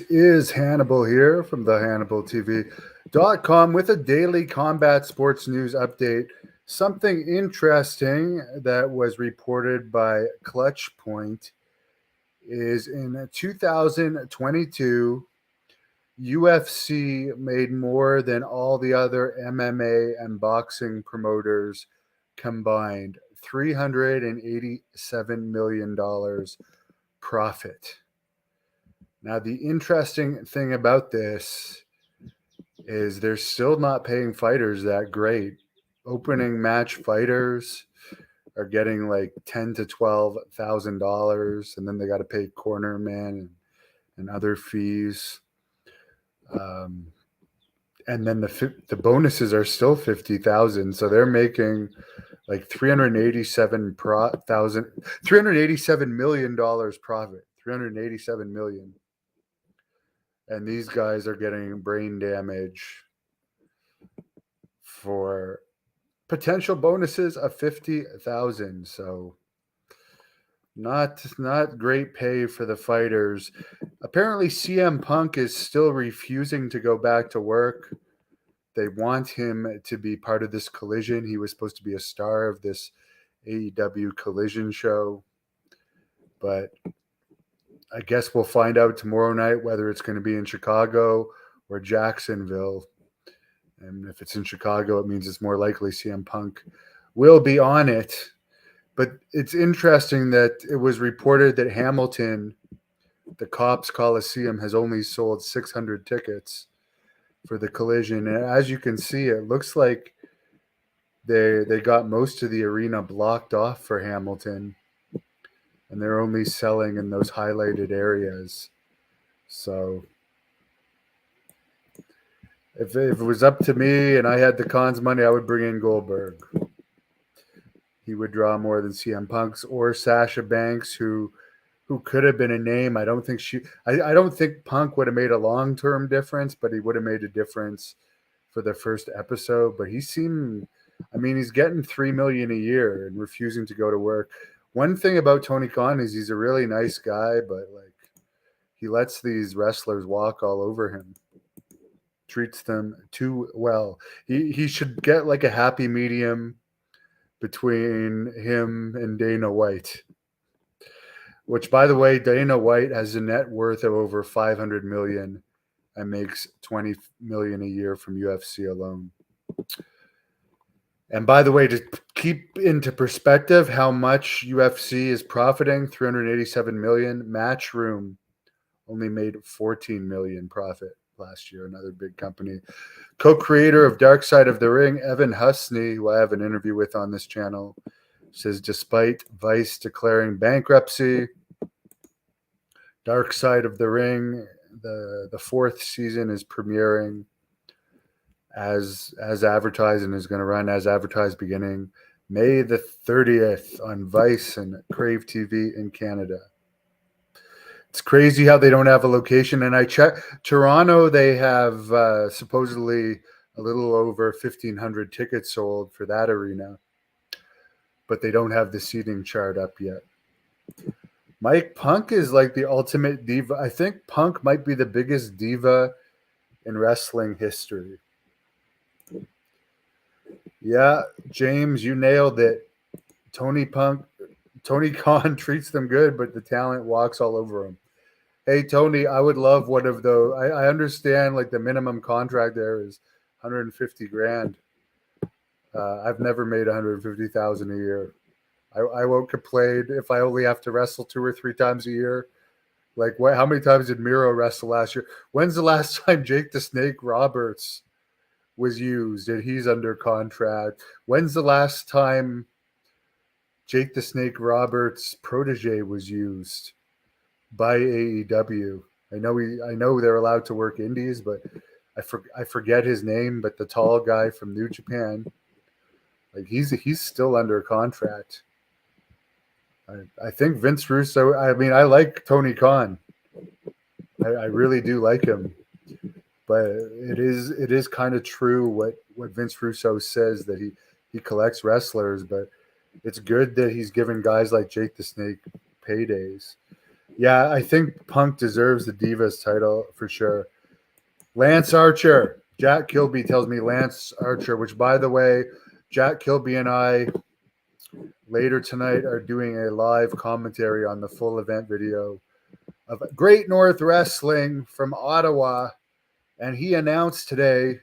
Is Hannibal here from the HannibalTV.com with a daily combat sports news update. Something interesting that was reported by Clutch Point is in 2022, UFC made more than all the other MMA and boxing promoters combined, $387 million profit. Now, the interesting thing about this is they're still not paying fighters that great. Opening match fighters are getting like $10,000 to $12,000, and then they got to pay cornerman and other fees. Um, and then the bonuses are still 50,000, so they're making like 387 million dollars profit. 387 million, and these guys are getting brain damage for potential bonuses of 50,000. So not great pay for the fighters. Apparently CM Punk is still refusing to go back to work. They want him to be part of this collision. He was supposed to be a star of this AEW collision show. But I guess we'll find out tomorrow night whether it's going to be in Chicago or Jacksonville. And if it's in Chicago, it means it's more likely CM Punk will be on it. But it's interesting that it was reported that Hamilton, the Cops Coliseum, has only sold 600 tickets for the collision. And as you can see, it looks like they got most of the arena blocked off for Hamilton. And they're only selling in those highlighted areas. So if it was up to me and I had the Khan's money, I would bring in Goldberg. He would draw more than CM Punk's or Sasha Banks, who could have been a name. I don't think Punk would have made a long-term difference, but he would have made a difference for the first episode. But he's getting $3 million a year and refusing to go to work. One thing about Tony Khan is he's a really nice guy, but like he lets these wrestlers walk all over him. Treats them too well. He should get like a happy medium between him and Dana White. Which, by the way, Dana White has a net worth of over 500 million and makes 20 million a year from UFC alone. And by the way, to keep into perspective how much UFC is profiting, 387 million, Matchroom only made 14 million profit last year, another big company. Co-creator of Dark Side of the Ring, Evan Husney, who I have an interview with on this channel, says despite Vice declaring bankruptcy, Dark Side of the Ring, the fourth season is premiering as advertised and is going to run as advertised beginning May the 30th on Vice and Crave TV in Canada. It's crazy how they don't have a location. And I checked Toronto, they have supposedly a little over 1,500 tickets sold for that arena, but they don't have the seating chart up yet. Mike, Punk is like the ultimate diva. I think Punk might be the biggest diva in wrestling history. Yeah, James, you nailed it. Tony Khan treats them good, but the talent walks all over him. Hey, Tony, I would love one of those. I understand like the minimum contract there is 150 grand. I've never made 150,000 a year. I won't complain if I only have to wrestle 2 or 3 times a year. Like, how many times did Miro wrestle last year? When's the last time Jake the Snake Roberts was used and he's under contract? When's the last time Jake the Snake Roberts' protege was used by AEW? I know they're allowed to work indies, but I forget his name. But the tall guy from New Japan, like he's still under contract. I think Vince Russo. I mean, I like Tony Khan. I really do like him, but it is kind of true what Vince Russo says, that he collects wrestlers, but it's good that he's giving guys like Jake the Snake paydays. Yeah, I think Punk deserves the Divas title for sure. Lance Archer. Jack Kilby tells me Lance Archer, which, by the way, Jack Kilby and I later tonight are doing a live commentary on the full event video of Great North Wrestling from Ottawa. And he announced today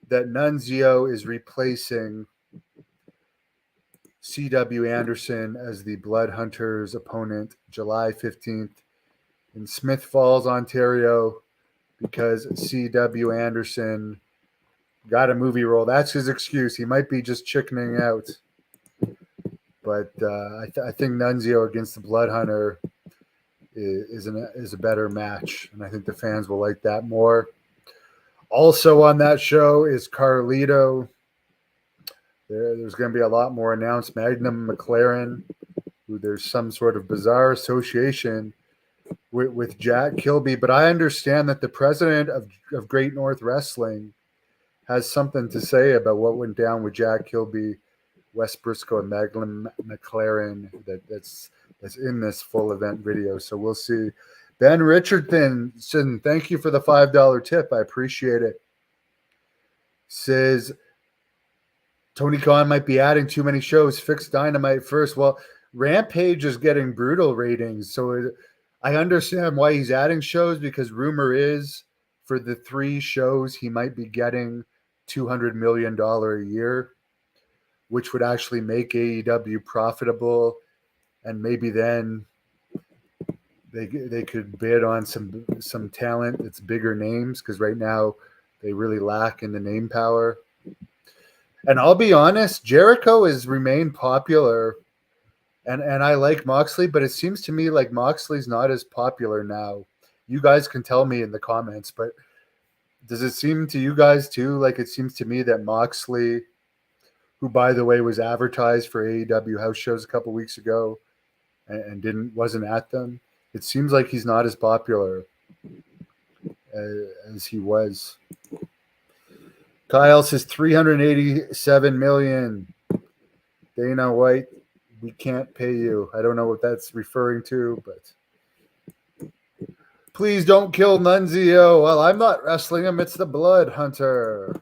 that Nunzio is replacing C.W. Anderson as the Blood Hunters opponent July 15th in Smith Falls, Ontario, because C.W. Anderson got a movie role. That's his excuse. He might be just chickening out. But I think Nunzio against the Blood Hunter is a better match, and I think the fans will like that more. Also on that show is Carlito. There's going to be a lot more announced. Magnum McLaren, who there's some sort of bizarre association with Jack Kilby, but I understand that the president of Great North Wrestling has something to say about what went down with Jack Kilby, Wes Briscoe, and Magnum McLaren that's in this full event video. So we'll see. Ben Richardson, thank you for the $5 tip. I appreciate it. Says Tony Khan might be adding too many shows. Fix Dynamite first. Well, Rampage is getting brutal ratings, so I understand why he's adding shows, because rumor is for the 3 shows he might be getting $200 million a year, which would actually make AEW profitable, and maybe then they could bid on some talent that's bigger names, because right now they really lack in the name power. And I'll be honest, Jericho has remained popular, and I like Moxley, but it seems to me like Moxley's not as popular now. You guys can tell me in the comments, but does it seem to you guys too? Like it seems to me that Moxley, who by the way was advertised for AEW house shows a couple weeks ago and wasn't at them, it seems like he's not as popular as he was. Kyle says 387 million. Dana White, we can't pay you. I don't know what that's referring to, but please don't kill Nunzio. Well, I'm not wrestling him. It's the Blood Hunter.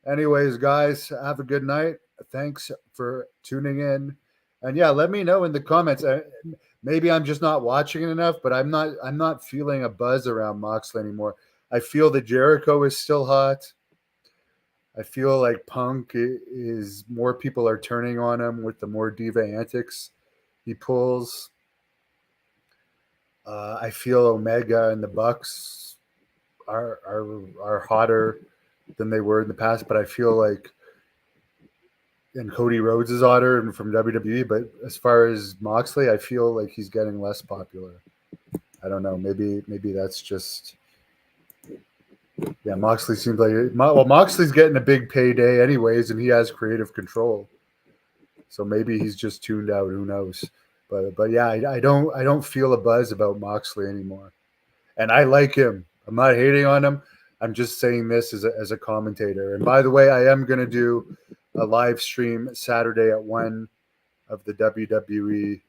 Anyways, guys, have a good night. Thanks for tuning in. And yeah, let me know in the comments. Maybe I'm just not watching it enough, but I'm not feeling a buzz around Moxley anymore. I feel that Jericho is still hot. I feel like Punk is more people are turning on him with the more diva antics he pulls. I feel Omega and the Bucks are hotter than they were in the past, but I feel like and Cody Rhodes is hotter and from WWE, but as far as Moxley, I feel like he's getting less popular. I don't know. Maybe that's just. Yeah, Moxley seems like Moxley's getting a big payday anyways, and he has creative control. So maybe he's just tuned out. Who knows? But yeah, I don't feel a buzz about Moxley anymore, and I like him. I'm not hating on him. I'm just saying this as a commentator. And by the way, I am going to do a live stream Saturday at 1 of the WWE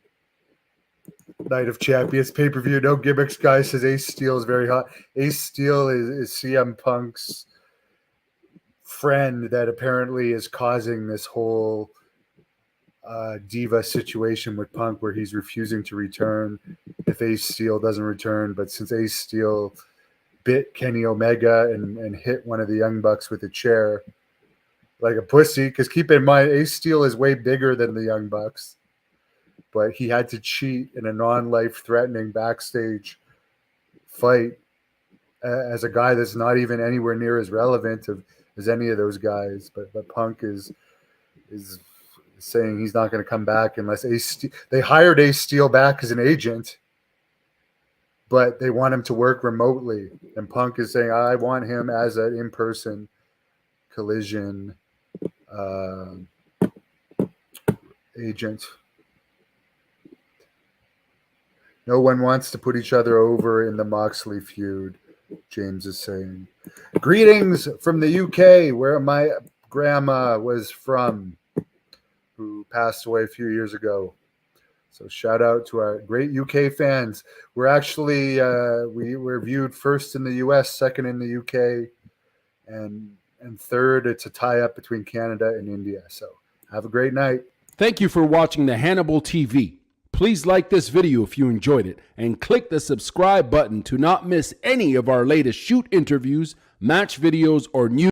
Night of Champions pay-per-view. No gimmicks, guys, says Ace Steel is very hot. Ace Steel is CM Punk's friend that apparently is causing this whole diva situation with Punk, where he's refusing to return if Ace Steel doesn't return. But since Ace Steel bit Kenny Omega and hit one of the Young Bucks with a chair like a pussy, because keep in mind, Ace Steel is way bigger than the Young Bucks, but he had to cheat in a non-life-threatening backstage fight as a guy that's not even anywhere near as relevant as any of those guys. But Punk is saying he's not going to come back unless they hired Ace Steel back as an agent, but they want him to work remotely. And Punk is saying, I want him as an in-person Collision agent. No one wants to put each other over in the Moxley feud, James is saying. Greetings from the UK, where my grandma was from, who passed away a few years ago. So shout out to our great UK fans. We're actually we're viewed first in the US, second in the UK, and third. It's a tie up between Canada and India. So have a great night. Thank you for watching the Hannibal TV. Please like this video if you enjoyed it and click the subscribe button to not miss any of our latest shoot interviews, match videos, or news.